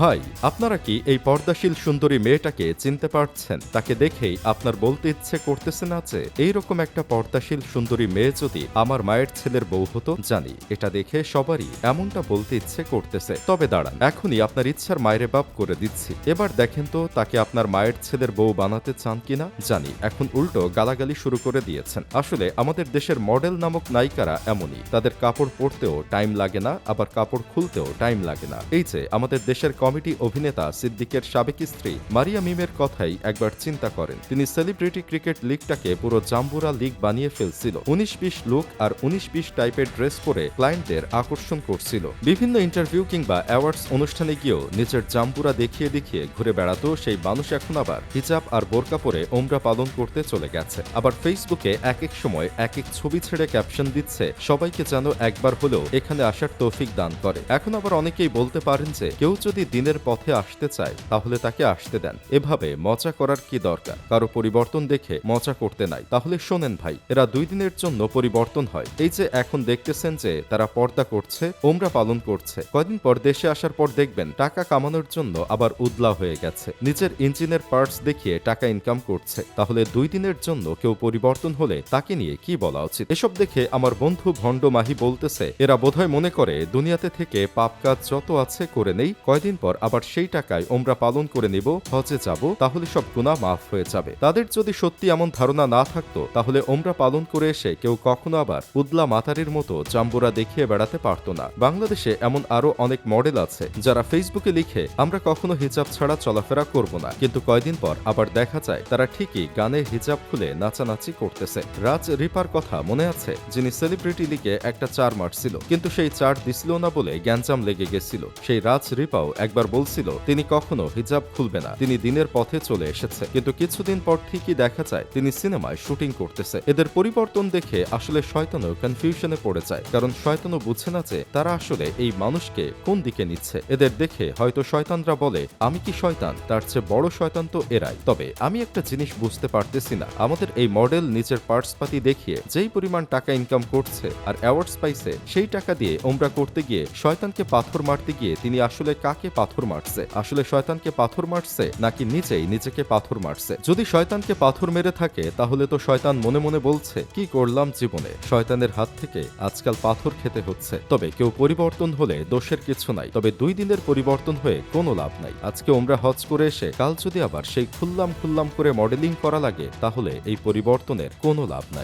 ভাই, আপনারা কি এই পর্দাশীল সুন্দরী মেয়েটাকে চিনতে পারছেন? তাকে দেখেই আপনার বলতে ইচ্ছে করতেছে না যে এইরকম একটা পর্দাশীল সুন্দরী মেয়ে যদি আমার মায়ের ছেলের বউ হতো? জানি এটা দেখে সবারই এমনটা বলতে ইচ্ছে করতেছে। তবে দাঁড়ান, এখনই আপনার ইচ্ছার মায়েরে বাপ করে দিচ্ছি। এবার দেখেন তো তাকে আপনার মায়ের ছেলের বউ বানাতে চান কিনা। জানি এখন উল্টো গালাগালি শুরু করে দিয়েছেন। আসলে আমাদের দেশের মডেল নামক নায়িকারা এমনই, তাদের কাপড় পরতেও টাইম লাগে না, আবার কাপড় খুলতেও টাইম লাগে না। এই যে আমাদের দেশের কমেডি অভিনেতা সিদ্দিকের সাবেক স্ত্রী মারিয়া মিমের কথাই একবার চিন্তা করেন। তিনি সেলিব্রিটি ক্রিকেট লিগটাকে পুরো জাম্বুরা লিগ বানিয়ে ফেলছিল। 19-20 লুক আর 19-20 টাইপের ড্রেস পরে ক্লায়েন্টদের আকর্ষণ করছিল। বিভিন্ন ইন্টারভিউ কিংবা অ্যাওয়ার্ডস অনুষ্ঠানে গিয়েও নিজের জাম্বুরা দেখিয়ে দেখিয়ে ঘুরে বেড়াতো সেই মানুষ এখন আবার হিজাব আর বোরকা পরে ওমরা পালন করতে চলে গেছে। আবার ফেসবুকে এক এক সময় এক এক ছবি ছেড়ে ক্যাপশন দিচ্ছে সবাইকে যেন একবার হলেও এখানে আসার তৌফিক দান করে। এখন আবার অনেকেই বলতে পারেন যে কেউ যদি দিনের পথে আসতে চায় তাহলে তাকে আসতে দেন। এভাবে মজা করার কি দরকার? কারো পরিবর্তন দেখে মজা করতে নাই। তাহলে শোনেন ভাই, এরা 2 দিনের জন্য পরিবর্তন হয়। এই যে এখন দেখতেছেন যে তারা পর্দা করছে, ওমরা পালন করছে, কয়দিন পর দেশে আসার পর দেখবেন টাকা কামানোর জন্য আবার উদলা হয়ে গেছে, নিজের ইঞ্জিনের পার্টস দেখিয়ে টাকা ইনকাম করছে। তাহলে 2 দিনের জন্য কেউ পরিবর্তন হলে তাকে নিয়ে কি বলা উচিত? এসব দেখে আমার বন্ধু ভণ্ড মাহি বলতেছে এরা বোধহয় মনে করে দুনিয়াতে থেকে পাপ কাজ যত আছে করে নেই, কয়দিন পর আবার সেই টাকায় ওমরা পালন করে নিব, হজে যাব, তাহলে সব গুনাহ মাফ হয়ে যাবে। তাদের যদি সত্যি এমন ধারণা না থাকতো তাহলে ওমরা পালন করে এসে কেউ কখনো আবার উদলা মাতারির মতো জাম্বুরা দেখিয়ে বেড়াতে পারতো না। বাংলাদেশে এমন আরো অনেক মডেল আছে যারা ফেসবুকে লিখে আমরা কখনো হিজাব ছাড়া চলাফেরা করব না, কিন্তু কয়দিন পর আবার দেখা যায় তারা ঠিকই গানে হিজাব খুলে নাচানাচি করতেছে। রাজ রিপার কথা মনে আছে, যিনি সেলিব্রিটি লিগে একটা চার মারছিল, কিন্তু সেই চার দিছিল না বলে গ্যাঞ্জাম লেগে গেছিল। সেই রাজ রিপাও একবার বলছিল তিনি কখনো হিজাব খুলবে না, তিনি দিনের পথে চলে এসেছে, কিন্তু কিছুদিন পর ঠিকই দেখা যায় তিনি সিনেমায় শুটিং করতেছে। এদের পরিবর্তন দেখে আসলে শয়তানও কনফিউশনে পড়ে যায়, কারণ শয়তানও বুঝে না যে তারা আসলে এই মানুষকে কোন দিকে নিচ্ছে। এদের দেখে হয়তো শয়তানরা বলে আমি কি শয়তান, তার চেয়ে বড় শয়তান তো এরাই। তবে আমি একটা জিনিস বুঝতে পারতেছি না, আমাদের এই মডেল নিজের পার্টস পাতি দেখিয়ে যেই পরিমাণ টাকা ইনকাম করছে আর অ্যাওয়ার্ডস পাইছে, সেই টাকা দিয়ে ওমরা করতে গিয়ে শয়তানকে পাথর মারতে গিয়ে তিনি আসলে কাকে পাথর মারছে? আসলে শয়তানকে পাথর মারছে নাকি নিজেই নিজেকে পাথর মারছে? যদি শয়তানকে পাথর মেরে থাকে তাহলে তো শয়তান মনে মনে বলছে কি করলাম জীবনে, শয়তানের হাত থেকে আজকাল পাথর খেতে হচ্ছে। তবে কেউ পরিবর্তন হলে দোষের কিছু নাই, তবে 2 দিনের পরিবর্তন হয়ে কোনো লাভ নাই। আজকে ওমরা হজ করে এসে কাল যদি আবার সেই খুল্লাম খুল্লাম করে মডেলিং করা লাগে তাহলে এই পরিবর্তনের কোনো লাভ নাই।